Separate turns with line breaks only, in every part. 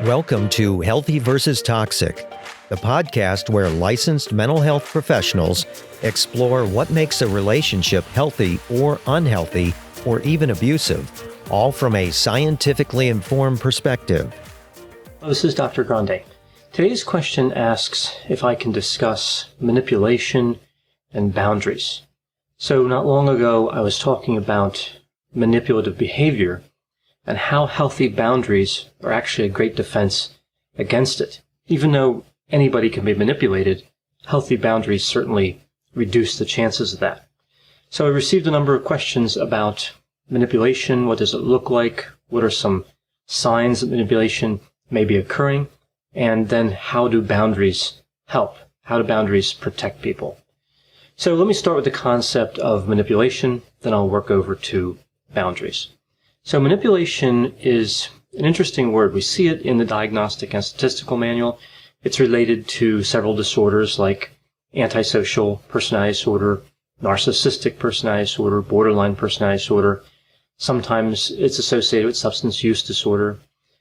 Welcome to Healthy versus Toxic, the podcast where licensed mental health professionals explore what makes a relationship healthy or unhealthy or even abusive, all from a scientifically informed perspective.
This is Dr. Grande. Today's question asks if I can discuss manipulation and boundaries. So not long ago, I was talking about manipulative behavior and how healthy boundaries are actually a great defense against it. Even though anybody can be manipulated, healthy boundaries certainly reduce the chances of that. So I received a number of questions about manipulation. What does it look like? What are some signs that manipulation may be occurring? And then how do boundaries help? How do boundaries protect people? So let me start with the concept of manipulation, then I'll work over to boundaries. So manipulation is an interesting word. We see it in the Diagnostic and Statistical Manual. It's related to several disorders like antisocial personality disorder, narcissistic personality disorder, borderline personality disorder. Sometimes it's associated with substance use disorder.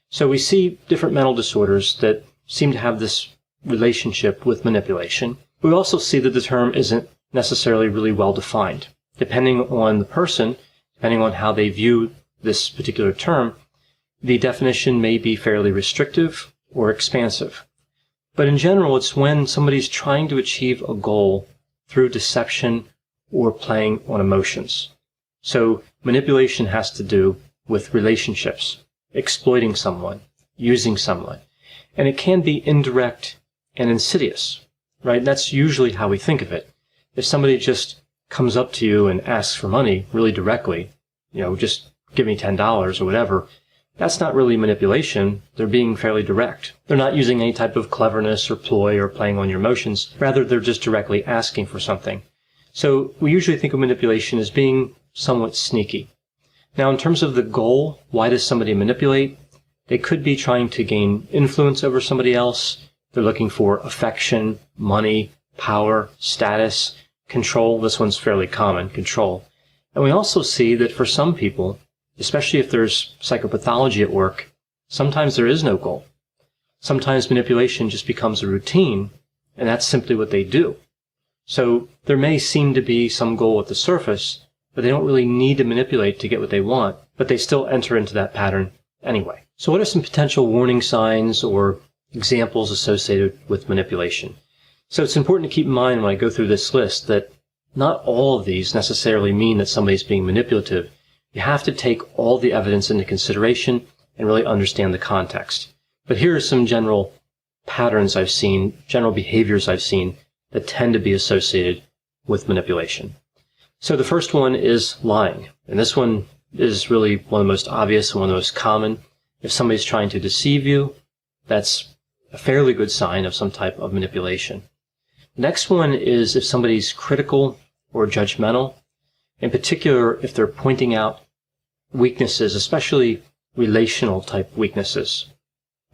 So we see different mental disorders that seem to have this relationship with manipulation. We also see that the term isn't necessarily really well defined. Depending on the person, depending on how they view this particular term, the definition may be fairly restrictive or expansive. But in general, it's when somebody's trying to achieve a goal through deception or playing on emotions. So manipulation has to do with relationships, exploiting someone, using someone. And it can be indirect and insidious, right? That's usually how we think of it. If somebody just comes up to you and asks for money really directly, just give me $10 or whatever, that's not really manipulation. They're being fairly direct. They're not using any type of cleverness or ploy or playing on your emotions. Rather, they're just directly asking for something. So we usually think of manipulation as being somewhat sneaky. Now, in terms of the goal, why does somebody manipulate? They could be trying to gain influence over somebody else. They're looking for affection, money, power, status, control. This one's fairly common, control. And we also see that for some people, especially if there's psychopathology at work, sometimes there is no goal. Sometimes manipulation just becomes a routine, and that's simply what they do. So there may seem to be some goal at the surface, but they don't really need to manipulate to get what they want, but they still enter into that pattern anyway. So what are some potential warning signs or examples associated with manipulation? So it's important to keep in mind when I go through this list that not all of these necessarily mean that somebody's being manipulative. You have to take all the evidence into consideration and really understand the context. But here are some general patterns I've seen, general behaviors I've seen that tend to be associated with manipulation. So the first one is lying. And this one is really one of the most obvious and one of the most common. If somebody's trying to deceive you, that's a fairly good sign of some type of manipulation. The next one is if somebody's critical or judgmental. In particular, if they're pointing out weaknesses, especially relational type weaknesses.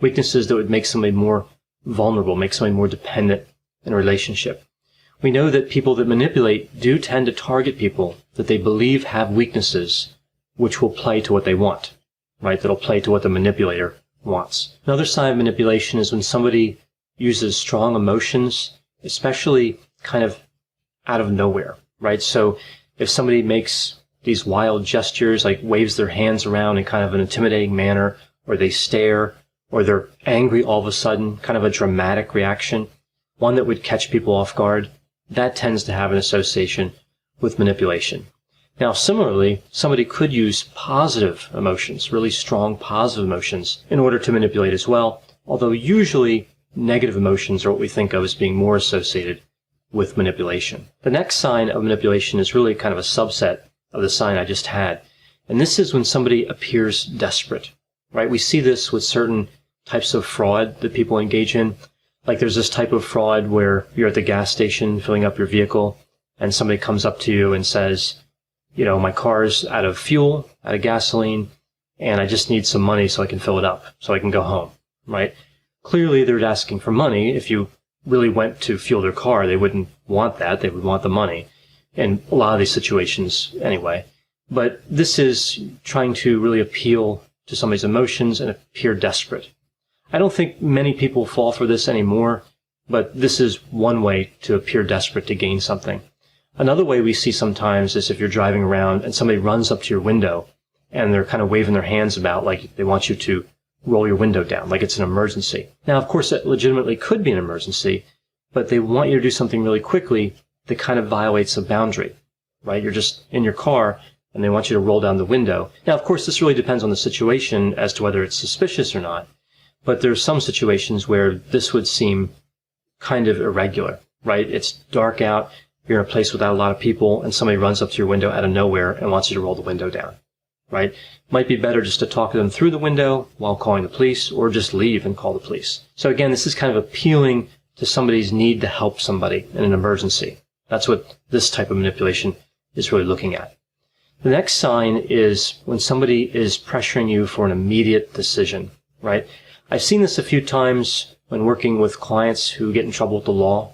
Weaknesses that would make somebody more vulnerable, make somebody more dependent in a relationship. We know that people that manipulate do tend to target people that they believe have weaknesses which will play to what they want, right? That'll play to what the manipulator wants. Another sign of manipulation is when somebody uses strong emotions, especially kind of out of nowhere, right? So if somebody makes these wild gestures, like waves their hands around in kind of an intimidating manner, or they stare, or they're angry all of a sudden, kind of a dramatic reaction, one that would catch people off guard, that tends to have an association with manipulation. Now, similarly, somebody could use positive emotions, really strong positive emotions, in order to manipulate as well, although usually negative emotions are what we think of as being more associated with manipulation. The next sign of manipulation is really kind of a subset of the sign I just had. And this is when somebody appears desperate, right? We see this with certain types of fraud that people engage in. Like there's this type of fraud where you're at the gas station filling up your vehicle and somebody comes up to you and says, my car's out of fuel, out of gasoline, and I just need some money so I can fill it up, so I can go home, right? Clearly they're asking for money. If you really went to fuel their car, they wouldn't want that. They would want the money. In a lot of these situations anyway. But this is trying to really appeal to somebody's emotions and appear desperate. I don't think many people fall for this anymore, but this is one way to appear desperate to gain something. Another way we see sometimes is if you're driving around and somebody runs up to your window and they're kind of waving their hands about like they want you to roll your window down, like it's an emergency. Now, of course, that legitimately could be an emergency, but they want you to do something really quickly that kind of violates a boundary, right? You're just in your car and they want you to roll down the window. Now, of course, this really depends on the situation as to whether it's suspicious or not, but there's some situations where this would seem kind of irregular, right? It's dark out, you're in a place without a lot of people, and somebody runs up to your window out of nowhere and wants you to roll the window down, right? Might be better just to talk to them through the window while calling the police, or just leave and call the police. So again, this is kind of appealing to somebody's need to help somebody in an emergency. That's what this type of manipulation is really looking at. The next sign is when somebody is pressuring you for an immediate decision, right? I've seen this a few times when working with clients who get in trouble with the law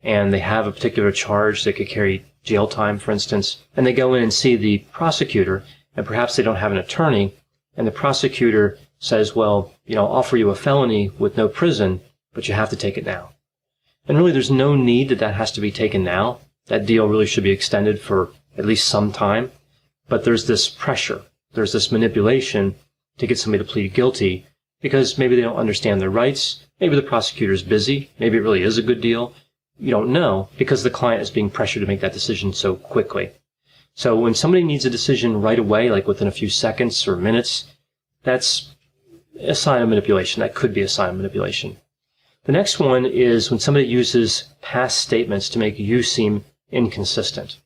and they have a particular charge that could carry jail time, for instance, and they go in and see the prosecutor, and perhaps they don't have an attorney, and the prosecutor says, well, I'll offer you a felony with no prison, but you have to take it now. And really, there's no need that has to be taken now. That deal really should be extended for at least some time. But there's this pressure, there's this manipulation to get somebody to plead guilty because maybe they don't understand their rights, maybe the prosecutor's busy, maybe it really is a good deal. You don't know because the client is being pressured to make that decision so quickly. So when somebody needs a decision right away, like within a few seconds or minutes, that's a sign of manipulation. That could be a sign of manipulation. The next one is when somebody uses past statements to make you seem inconsistent.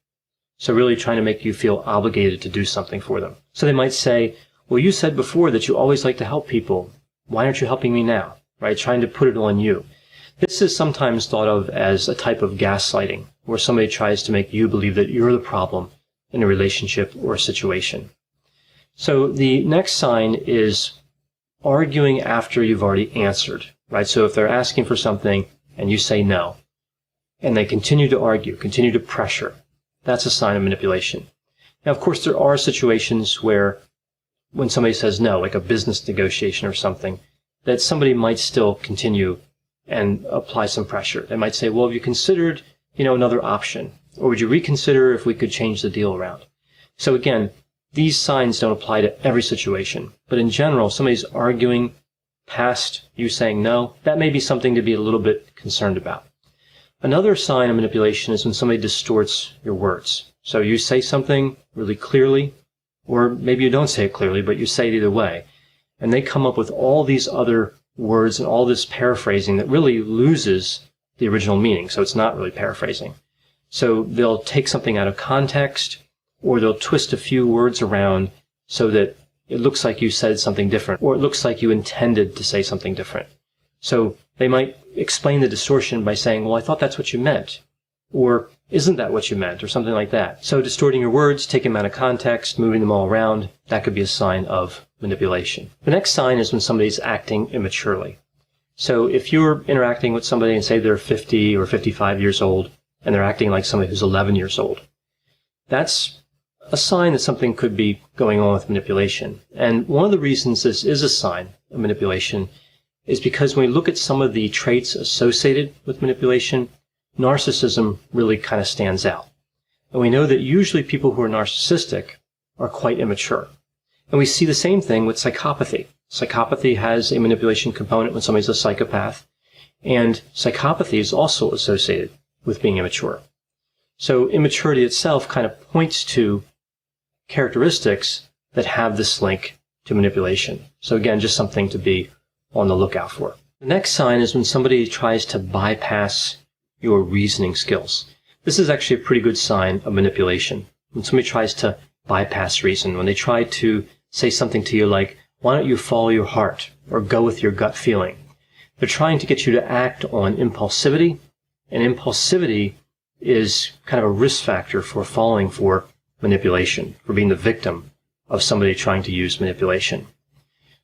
So really trying to make you feel obligated to do something for them. So they might say, well, you said before that you always like to help people. Why aren't you helping me now? Right? Trying to put it on you. This is sometimes thought of as a type of gaslighting, where somebody tries to make you believe that you're the problem in a relationship or a situation. So the next sign is arguing after you've already answered, right? So if they're asking for something and you say no, and they continue to argue, continue to pressure, that's a sign of manipulation. Now, of course, there are situations where when somebody says no, like a business negotiation or something, that somebody might still continue and apply some pressure. They might say, well, have you considered, another option? Or would you reconsider if we could change the deal around? So again, these signs don't apply to every situation. But in general, if somebody's arguing past you saying no, that may be something to be a little bit concerned about. Another sign of manipulation is when somebody distorts your words. So you say something really clearly, or maybe you don't say it clearly, but you say it either way. And they come up with all these other words and all this paraphrasing that really loses the original meaning. So it's not really paraphrasing. So they'll take something out of context, or they'll twist a few words around so that it looks like you said something different, or it looks like you intended to say something different. So they might explain the distortion by saying, well, I thought that's what you meant, or isn't that what you meant, or something like that. So distorting your words, taking them out of context, moving them all around, that could be a sign of manipulation. The next sign is when somebody's acting immaturely. So if you're interacting with somebody and say they're 50 or 55 years old, and they're acting like somebody who's 11 years old, that's a sign that something could be going on with manipulation. And one of the reasons this is a sign of manipulation is because when we look at some of the traits associated with manipulation, narcissism really kind of stands out. And we know that usually people who are narcissistic are quite immature. And we see the same thing with psychopathy. Psychopathy has a manipulation component when somebody's a psychopath, and psychopathy is also associated with being immature. So immaturity itself kind of points to characteristics that have this link to manipulation. So again, just something to be on the lookout for. The next sign is when somebody tries to bypass your reasoning skills. This is actually a pretty good sign of manipulation. When somebody tries to bypass reason, when they try to say something to you like, why don't you follow your heart or go with your gut feeling? They're trying to get you to act on impulsivity, and impulsivity is kind of a risk factor for falling for manipulation, for being the victim of somebody trying to use manipulation.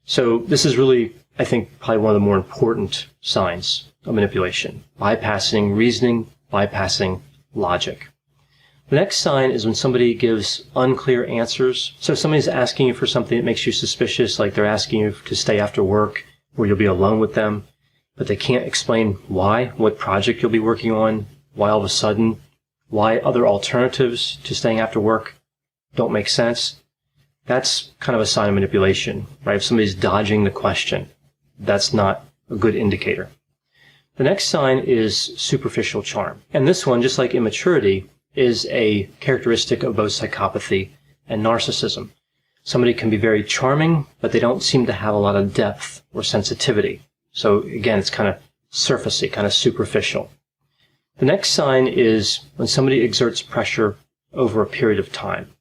So this is really, I think, probably one of the more important signs of manipulation. Bypassing reasoning, bypassing logic. The next sign is when somebody gives unclear answers. So if somebody's asking you for something that makes you suspicious, like they're asking you to stay after work where you'll be alone with them, but they can't explain why, what project you'll be working on, why all of a sudden, why other alternatives to staying after work don't make sense. That's kind of a sign of manipulation, right? If somebody's dodging the question, that's not a good indicator. The next sign is superficial charm. And this one, just like immaturity, is a characteristic of both psychopathy and narcissism. Somebody can be very charming, but they don't seem to have a lot of depth or sensitivity. So again, it's kind of surfacey, kind of superficial. The next sign is when somebody exerts pressure over a period of time.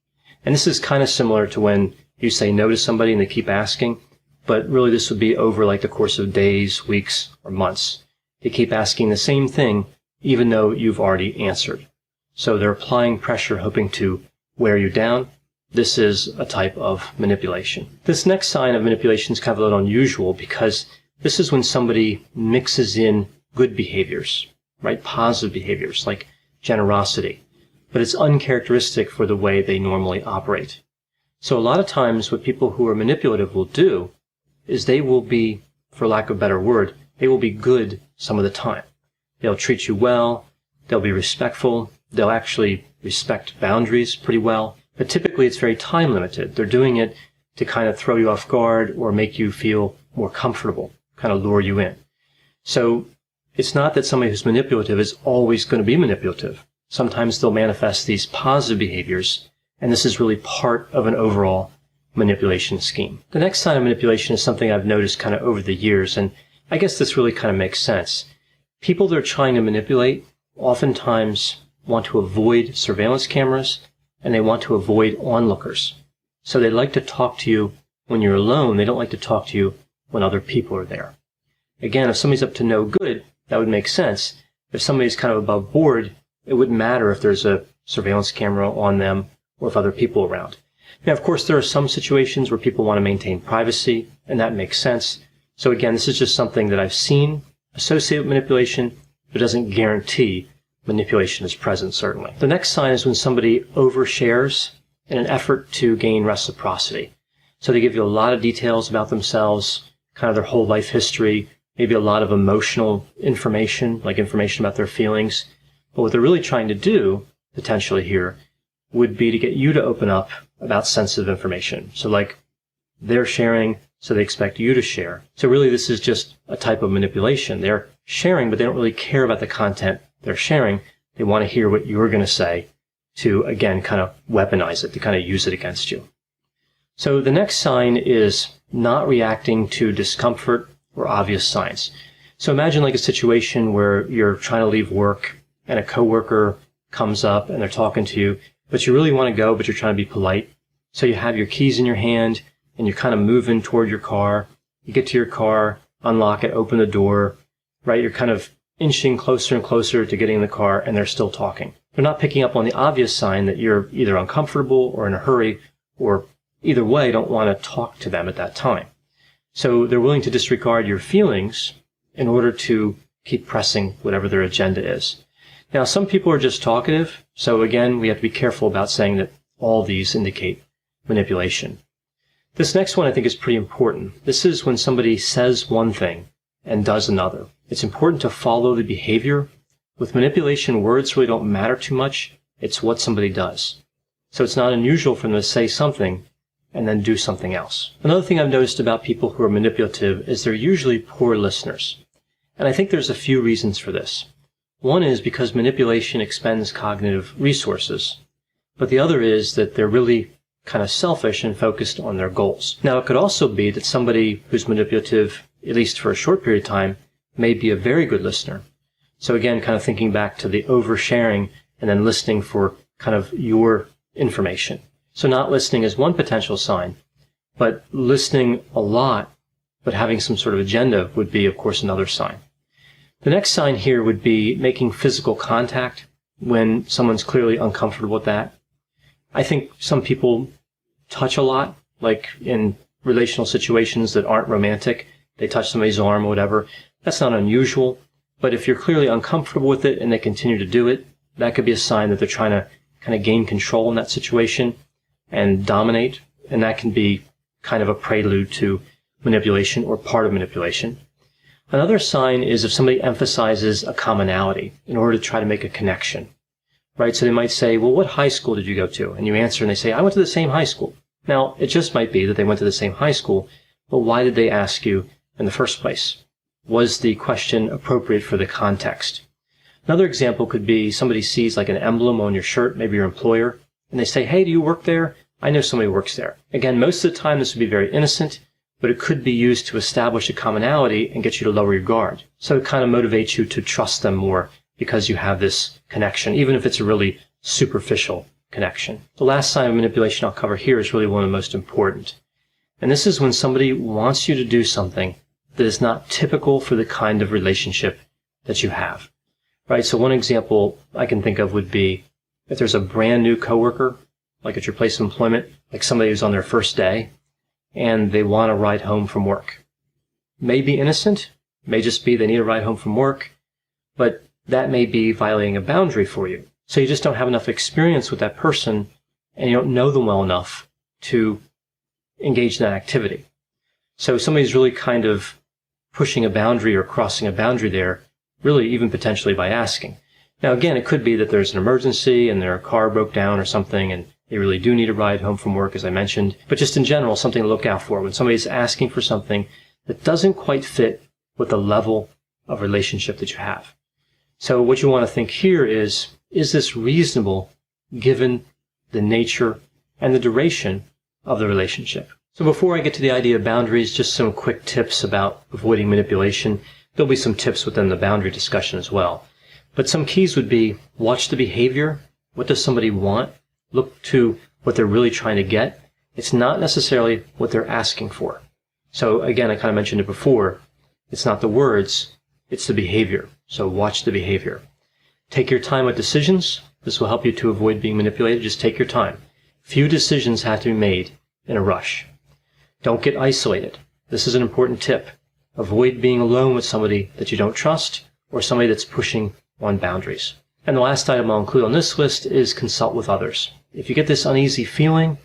And this is kind of similar to when you say no to somebody and they keep asking, but really this would be over like the course of days, weeks, or months. They keep asking the same thing even though you've already answered. So they're applying pressure hoping to wear you down. This is a type of manipulation. This next sign of manipulation is kind of a little unusual because this is when somebody mixes in good behaviors, right? Positive behaviors like generosity, but it's uncharacteristic for the way they normally operate. So a lot of times what people who are manipulative will do is they will be, for lack of a better word, they will be good some of the time. They'll treat you well, they'll be respectful, they'll actually respect boundaries pretty well, but typically it's very time limited. They're doing it to kind of throw you off guard or make you feel more comfortable, kind of lure you in. So it's not that somebody who's manipulative is always going to be manipulative. Sometimes they'll manifest these positive behaviors, and this is really part of an overall manipulation scheme. The next sign of manipulation is something I've noticed kind of over the years, and I guess this really kind of makes sense. People that are trying to manipulate oftentimes want to avoid surveillance cameras, and they want to avoid onlookers. So they like to talk to you when you're alone. They don't like to talk to you when other people are there. Again, if somebody's up to no good, that would make sense. If somebody's kind of above board, it wouldn't matter if there's a surveillance camera on them or if other people are around. Now, of course, there are some situations where people want to maintain privacy, and that makes sense. So again, this is just something that I've seen associated with manipulation, but doesn't guarantee manipulation is present, certainly. The next sign is when somebody overshares in an effort to gain reciprocity. So they give you a lot of details about themselves, kind of their whole life history, maybe a lot of emotional information, like information about their feelings. But what they're really trying to do, potentially here, would be to get you to open up about sensitive information. So like they're sharing, so they expect you to share. So really this is just a type of manipulation. They're sharing, but they don't really care about the content they're sharing. They want to hear what you're going to say to, again, kind of weaponize it, to kind of use it against you. So the next sign is not reacting to discomfort or obvious signs. So imagine like a situation where you're trying to leave work and a coworker comes up and they're talking to you, but you really want to go, but you're trying to be polite. So you have your keys in your hand and you're kind of moving toward your car. You get to your car, unlock it, open the door, right? You're kind of inching closer and closer to getting in the car, and they're still talking. They're not picking up on the obvious sign that you're either uncomfortable or in a hurry, or either way don't want to talk to them at that time. So they're willing to disregard your feelings in order to keep pressing whatever their agenda is. Now, some people are just talkative, so again, we have to be careful about saying that all these indicate manipulation. This next one I think is pretty important. This is when somebody says one thing and does another. It's important to follow the behavior. With manipulation, words really don't matter too much. It's what somebody does. So it's not unusual for them to say something and then do something else. Another thing I've noticed about people who are manipulative is they're usually poor listeners. And I think there's a few reasons for this. One is because manipulation expends cognitive resources, but the other is that they're really kind of selfish and focused on their goals. Now, it could also be that somebody who's manipulative, at least for a short period of time, may be a very good listener. So again, kind of thinking back to the oversharing and then listening for kind of your information. So not listening is one potential sign, but listening a lot, but having some sort of agenda would be, of course, another sign. The next sign here would be making physical contact when someone's clearly uncomfortable with that. I think some people touch a lot, like in relational situations that aren't romantic. They touch somebody's arm or whatever. That's not unusual, but if you're clearly uncomfortable with it and they continue to do it, that could be a sign that they're trying to kind of gain control in that situation and dominate, and that can be kind of a prelude to manipulation or part of manipulation. Another sign is if somebody emphasizes a commonality in order to try to make a connection, right? So they might say, well, what high school did you go to? And you answer and they say, I went to the same high school. Now, it just might be that they went to the same high school, but why did they ask you in the first place? Was the question appropriate for the context? Another example could be somebody sees like an emblem on your shirt, maybe your employer, and they say, hey, do you work there? I know somebody who works there. Again, most of the time this would be very innocent, but it could be used to establish a commonality and get you to lower your guard. So it kind of motivates you to trust them more because you have this connection, even if it's a really superficial connection. The last sign of manipulation I'll cover here is really one of the most important. And this is when somebody wants you to do something that is not typical for the kind of relationship that you have. Right? So one example I can think of would be if there's a brand new coworker, like at your place of employment, like somebody who's on their first day, and they want a ride home from work. May be innocent, may just be they need a ride home from work, but that may be violating a boundary for you. So you just don't have enough experience with that person, and you don't know them well enough to engage in that activity. So somebody's really kind of pushing a boundary or crossing a boundary there, really even potentially by asking. Now again, it could be that there's an emergency and their car broke down or something and they really do need a ride home from work, as I mentioned. But just in general, something to look out for when somebody's asking for something that doesn't quite fit with the level of relationship that you have. So what you want to think here is this reasonable given the nature and the duration of the relationship? So before I get to the idea of boundaries, just some quick tips about avoiding manipulation. There'll be some tips within the boundary discussion as well. But some keys would be watch the behavior. What does somebody want? Look to what they're really trying to get. It's not necessarily what they're asking for. So again, I kind of mentioned it before. It's not the words, it's the behavior. So watch the behavior. Take your time with decisions. This will help you to avoid being manipulated. Just take your time. Few decisions have to be made in a rush. Don't get isolated. This is an important tip. Avoid being alone with somebody that you don't trust or somebody that's pushing on boundaries. And the last item I'll include on this list is consult with others. If you get this uneasy feeling,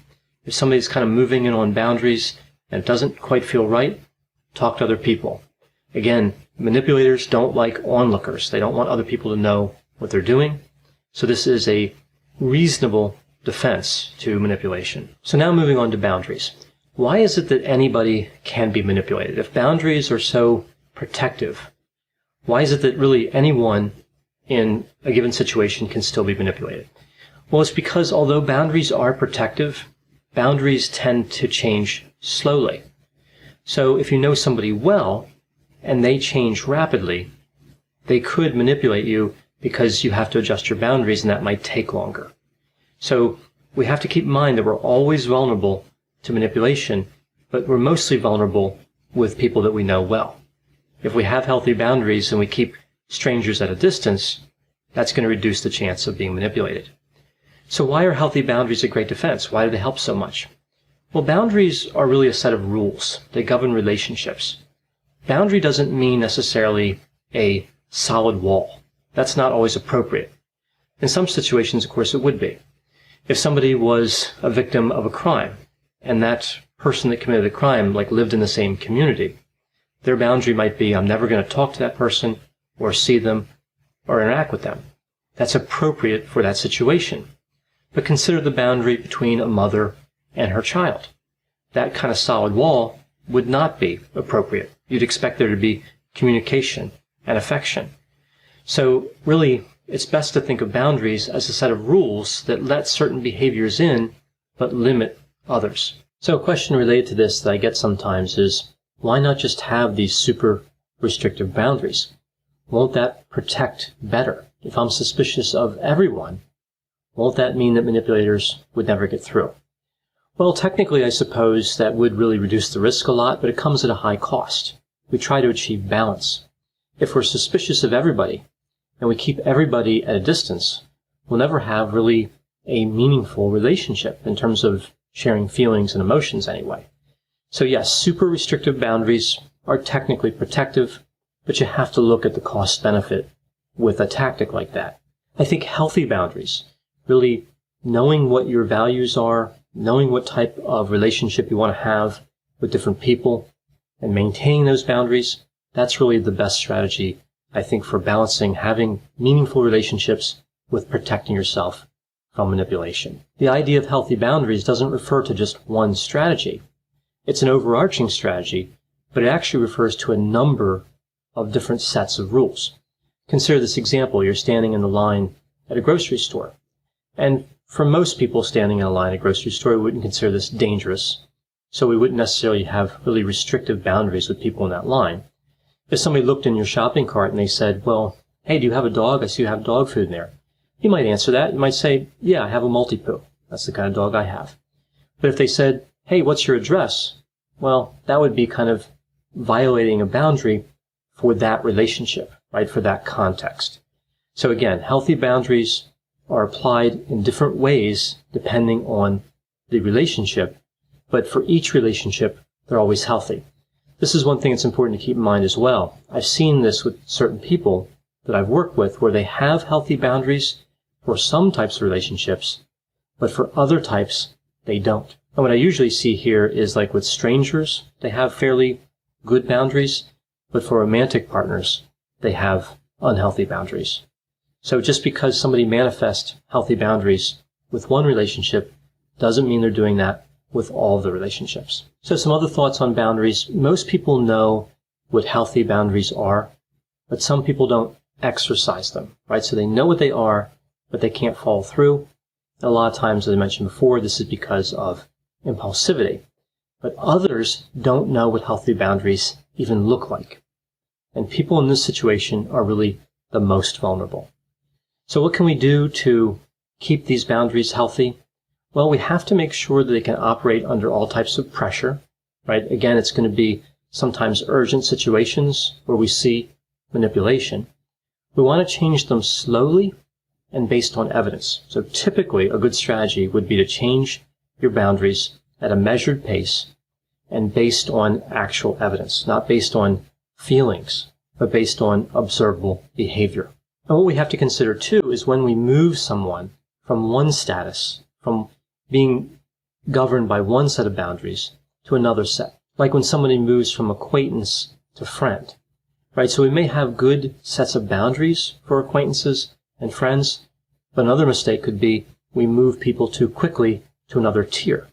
if somebody's kind of moving in on boundaries and it doesn't quite feel right, talk to other people. Again, manipulators don't like onlookers. They don't want other people to know what they're doing. So this is a reasonable defense to manipulation. So now moving on to boundaries. Why is it that anybody can be manipulated? If boundaries are so protective, why is it that really anyone in a given situation can still be manipulated? Well, it's because although boundaries are protective, boundaries tend to change slowly. So if you know somebody well and they change rapidly, they could manipulate you because you have to adjust your boundaries and that might take longer. So we have to keep in mind that we're always vulnerable to manipulation, but we're mostly vulnerable with people that we know well. If we have healthy boundaries and we keep strangers at a distance, that's going to reduce the chance of being manipulated. So why are healthy boundaries a great defense? Why do they help so much? Well, boundaries are really a set of rules. They govern relationships. Boundary doesn't mean necessarily a solid wall. That's not always appropriate. In some situations, of course, it would be. If somebody was a victim of a crime, and that person that committed the crime lived in the same community, their boundary might be, I'm never going to talk to that person or see them or interact with them. That's appropriate for that situation. But consider the boundary between a mother and her child. That kind of solid wall would not be appropriate. You'd expect there to be communication and affection. So really, it's best to think of boundaries as a set of rules that let certain behaviors in, but limit others. So a question related to this that I get sometimes is, why not just have these super restrictive boundaries? Won't that protect better? If I'm suspicious of everyone, won't that mean that manipulators would never get through? Well, technically, I suppose that would really reduce the risk a lot, but it comes at a high cost. We try to achieve balance. If we're suspicious of everybody, and we keep everybody at a distance, we'll never have really a meaningful relationship in terms of sharing feelings and emotions anyway. So yes, super restrictive boundaries are technically protective, but you have to look at the cost-benefit with a tactic like that. I think healthy boundaries, really knowing what your values are, knowing what type of relationship you want to have with different people, and maintaining those boundaries, that's really the best strategy, I think, for balancing having meaningful relationships with protecting yourself from manipulation. The idea of healthy boundaries doesn't refer to just one strategy. It's an overarching strategy, but it actually refers to a number of different sets of rules. Consider this example. You're standing in the line at a grocery store. And for most people standing in a line at a grocery store, we wouldn't consider this dangerous. So we wouldn't necessarily have really restrictive boundaries with people in that line. If somebody looked in your shopping cart and they said, well, hey, do you have a dog? I see you have dog food in there. You might answer that. You might say, yeah, I have a Maltipoo. That's the kind of dog I have. But if they said, hey, what's your address? Well, that would be kind of violating a boundary for that relationship, right? For that context. So again, healthy boundaries are applied in different ways depending on the relationship, but for each relationship, they're always healthy. This is one thing that's important to keep in mind as well. I've seen this with certain people that I've worked with where they have healthy boundaries for some types of relationships, but for other types, they don't. And what I usually see here is like with strangers, they have fairly good boundaries, but for romantic partners, they have unhealthy boundaries. So just because somebody manifests healthy boundaries with one relationship doesn't mean they're doing that with all of the relationships. So some other thoughts on boundaries. Most people know what healthy boundaries are, but some people don't exercise them, right? So they know what they are, but they can't follow through. And a lot of times, as I mentioned before, this is because of impulsivity. But others don't know what healthy boundaries even look like. And people in this situation are really the most vulnerable. So what can we do to keep these boundaries healthy? Well, we have to make sure that they can operate under all types of pressure, right? Again, it's going to be sometimes urgent situations where we see manipulation. We want to change them slowly and based on evidence. So typically, a good strategy would be to change your boundaries at a measured pace and based on actual evidence, not based on feelings, but based on observable behavior. And what we have to consider, too, is when we move someone from one status, from being governed by one set of boundaries to another set. Like when somebody moves from acquaintance to friend, right? So we may have good sets of boundaries for acquaintances and friends, but another mistake could be we move people too quickly to another tier,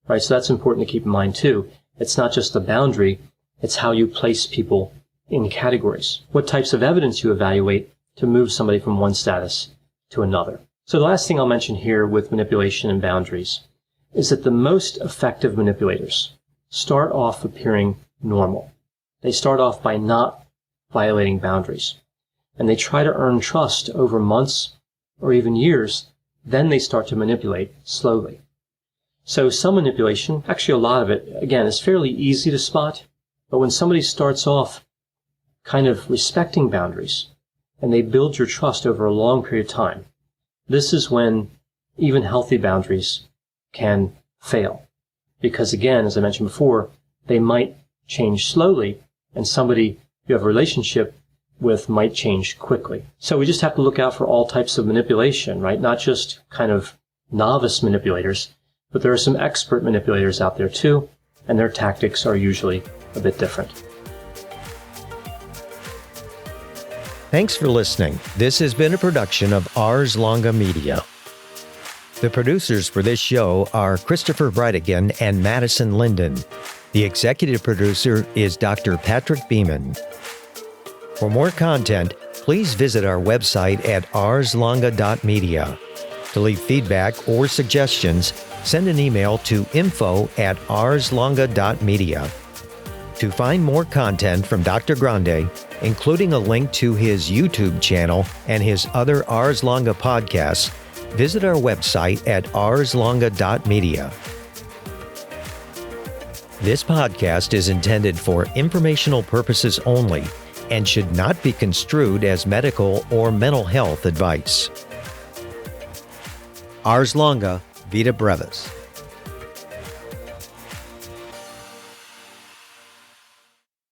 right? So that's important to keep in mind, too. It's not just the boundary, it's how you place people in categories. What types of evidence you evaluate to move somebody from one status to another. So the last thing I'll mention here with manipulation and boundaries is that the most effective manipulators start off appearing normal. They start off by not violating boundaries. And they try to earn trust over months or even years. Then they start to manipulate slowly. So some manipulation, actually a lot of it, again, is fairly easy to spot. But when somebody starts off kind of respecting boundaries and they build your trust over a long period of time, this is when even healthy boundaries can fail. Because again, as I mentioned before, they might change slowly and somebody you have a relationship with might change quickly. So we just have to look out for all types of manipulation, right? Not just kind of novice manipulators, but there are some expert manipulators out there too, and their tactics are usually a bit different.
Thanks for listening. This has been a production of Ars Longa Media. The producers for this show are Christopher Breitigan and Madison Linden. The executive producer is Dr. Patrick Beeman. For more content, please visit our website at arslonga.media. To leave feedback or suggestions, send an email to info@arslonga.media. To find more content from Dr. Grande, including a link to his YouTube channel and his other Ars Longa podcasts, visit our website at arslonga.media. This podcast is intended for informational purposes only and should not be construed as medical or mental health advice. Ars Longa, Vita Brevis.